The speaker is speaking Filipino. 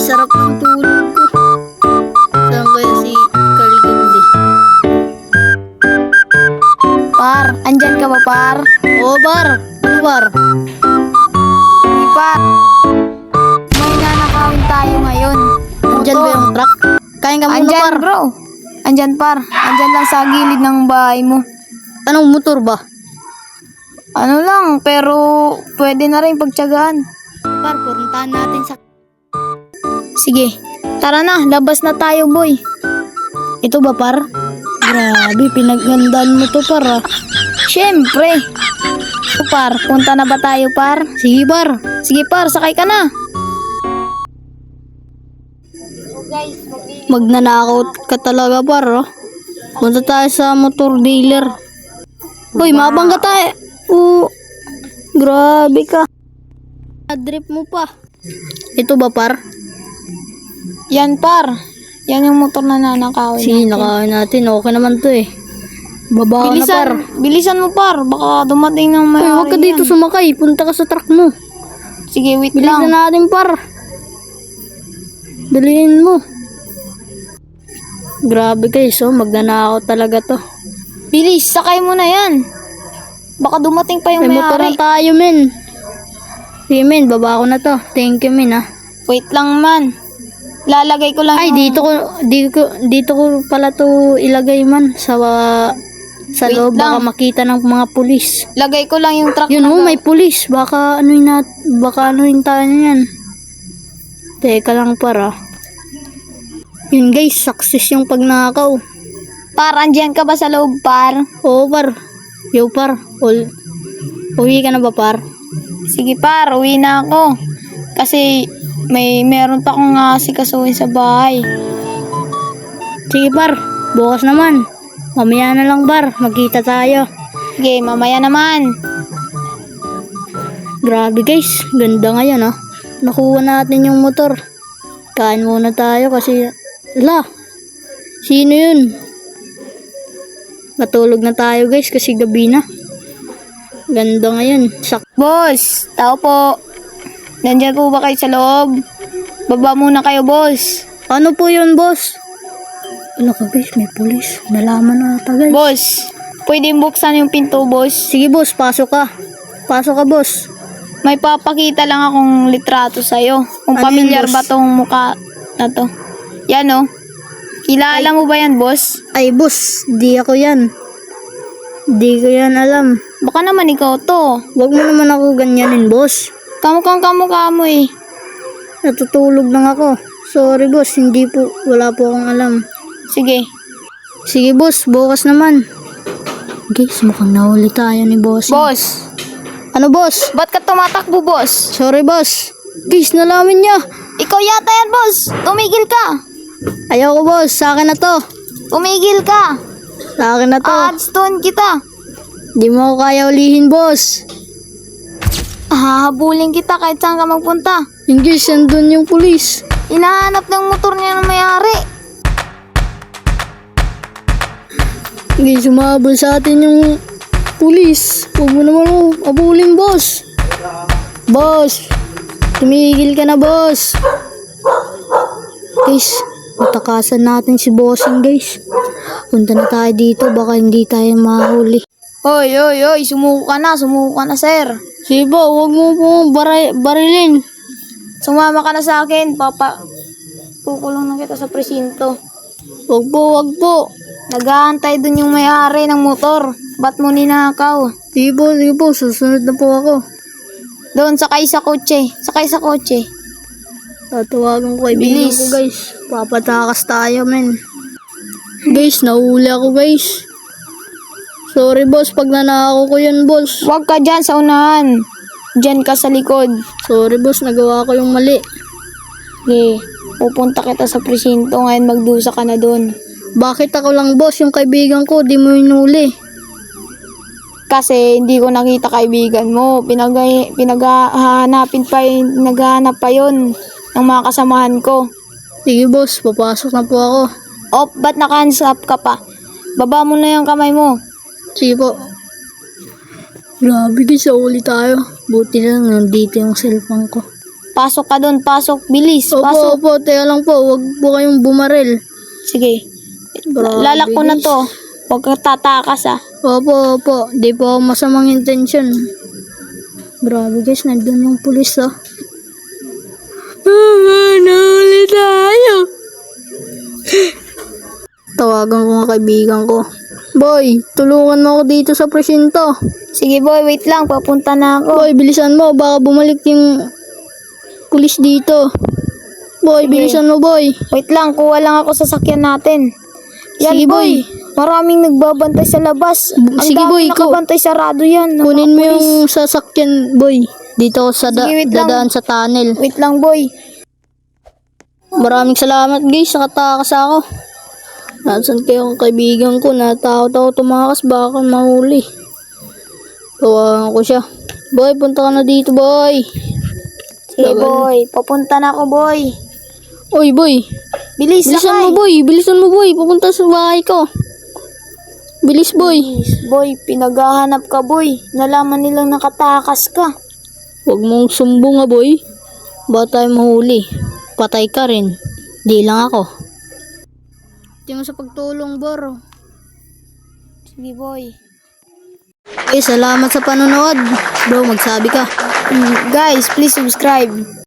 sarap ng tulog ko. Saan kaya si Kaligindi? Par, andyan ka ba, par? Oo, par. Ano, par? Hindi, par. May nanakawin tayo ngayon. Andyan ba yung truck? Kain ka muna, Andyan, par. bro. Andyan, par. Andyan lang sa gilid ng bahay mo. Anong motor ba? Ano lang, pero pwede na rin pagtyagaan. Par, puntahan natin sa... Sige, tara na, labas na tayo, boy. Ito ba, par? Grabe, pinaggandaan mo to, par, ah. Siyempre. O, par, punta na ba tayo, par? Sige, par. Sige, par, sakay ka na. Magnanakaw ka talaga, par, oh. Punta tayo sa motor dealer. Hoy, mabangga tayo. Grabe ka. Drip mo pa. Ito ba, par? Yan, par. Yan yung motor na nanakawin Sige, natin. nakawin natin. Okay naman to, eh. Baba na, par. Bilisan mo, par. Baka dumating ng Hoy, may-ari huwag ka dito yan. sumakay. Punta ka sa truck mo. Sige, wait Bilisan lang. natin, par. Daliin mo. Grabe guys, oh. Magnanakaw talaga to. Bilis, sakay mo na yan. Baka dumating pa yung May motor may-ari. na tayo, men. Sige, men. Baba ko na to. Thank you, men, ah. Wait lang, man. Lalagay ko lang Ay, yung... dito ko pala to ilagay, man. Sa Wait loob. Baka lang. makita ng mga pulis. Lagay ko lang yung truck Yun, na oh. May pulis. Baka anuhin tayo yan. Teka lang, para. Yun, guys. Success yung pagnakaw. Par, andyan ka ba sa loob, par? Oo, par. Yo, par. Uwi ka na ba, par? Sige, par. Uwi na ako. Kasi meron pa akong asikasuhin sa bahay. Sige, par. Bukas naman. Mamaya na lang, par. Magkita tayo. Sige, mamaya naman. Grabe, guys. Ganda ngayon, oh. Nakuha natin yung motor. Kain muna tayo kasi... Ala! Sino yun? Matulog na tayo, guys, kasi gabi na. Ganda ngayon. Boss, tao po. Nandyan po ba kayo sa loob? Baba muna kayo, boss. Ano po yun, boss? Ano ka, guys? May pulis. Nalaman na ata, guys. Boss, pwede buksan yung pinto, boss? Sige, boss. Pasok ka. Pasok ka, boss. May papakita lang akong litrato sa'yo. Kung Ano pamilyar yun, boss? ba tong mukha na to. Yan, oh. Kilala mo ba yan, boss? Ay, boss. Di ako yan. Di ko yan alam. Baka naman ikaw to. Huwag mo naman ako ganyanin, boss. Kamukhang kamukha mo eh. Natutulog lang ako. Sorry, boss. Hindi po. Wala po akong alam. Sige. Sige, boss. Bukas naman. Guys, mukhang nahuli tayo ni boss. Boss, Ano, boss? ba't ka tumatakbo, boss? Sorry, boss. Guys, nalaman niya. Ikaw yata yan, boss. Tumigil ka. Ayoko, boss. Sa akin na to. Tumigil ka. Sa akin na to. Aadstone kita. Di mo ako kaya ulihin, boss. Hahabulin kita kahit saan ka magpunta. Yung guys, andun yung pulis. Hinahanap ng motor niya ng may-ari. Guys, sumabol sa atin yung pulis. Huwag mo naman ako abulin, boss. Boss, tumigil ka na, boss. Guys, matakasan natin si bossing, guys. Punta na tayo dito, baka hindi tayo mahuli. Hoy, sumuko ka na, sir. Sige ba, huwag mo po barilin. Sumama ka na sa akin, pukulong na kita sa presinto. Huwag po. Nag-aantay dun yung may-ari ng motor. Ba't mo ninakaw? Sige po, susunod na po ako. Doon, sakay sa kotse. Tatawagan ko kaibigan Bilis. ko, guys. Papatakas tayo, men. Guys, nahuli ako, guys. Sorry, boss, pag nanakaw ko yun, boss. Huwag ka dyan sa unahan. Dyan ka sa likod. Sorry, boss, nagawa ko yung mali. Okay, pupunta kita sa presinto ngayon, magdusa ka na doon. Bakit ako lang, boss? Yung kaibigan ko, di mo hinuli. Kasi hindi ko nakita kaibigan mo. Pinaghahanap pa yun ng mga kasamahan ko. Sige, boss, papasok na po ako. Ba't naka-hands up ka pa? Baba mo na yung kamay mo. Sige po. Grabe, guys, uli tayo. Buti lang, nandito yung cellphone ko. Pasok ka doon, pasok. Bilis, Opo, pasok. opo, teka lang po. Huwag po kayong bumaril. Sige. Grabe, Lalak ko na guys. to. Huwag kang tatakas ah. Opo, opo. Di po ako masamang intensyon. Grabe guys, nandun yung pulis ah. Nahuli tayo. Tawagan ko nga kaibigan ko. Boy, tulungan mo ako dito sa presinto. Sige boy, wait lang. Papunta na ako. Boy, bilisan mo. Baka bumalik yung pulis dito. Boy, Sige. bilisan mo boy. Wait lang, kuha lang ako sa sakyan natin. Yan Sige, boy. Maraming nagbabantay sa labas. Ang Sige, boy, dami nakabantay sarado yan. ng mga Kunin mo pulis. yung sasakyan, boy. Dito ako sa Sige, wait lang. dadaan sa tunnel. Wait lang boy. Maraming salamat guys, nakatakas ako. Nasaan kayo ang kaibigan ko? Natakot ako tumakas, baka mahuli. Tawagan ko siya. Boy, punta ka na dito, boy. Sige boy, papunta na ako boy. Oy, boy. Bilis, Bilisan sakay. mo, boy. Bilisan mo, boy. Papunta sa bahay ko. Bilis, boy. Bilis, boy, pinaghahanap ka boy. Nalaman nilang nakatakas ka. Huwag mong sumbong nga, boy. Baka tayo mahuli. Patay ka rin. Di lang ako. Tingnan sa pagtulong, bro. Sige boy. Salamat sa panonood. Bro, magsabi ka. Guys, please subscribe.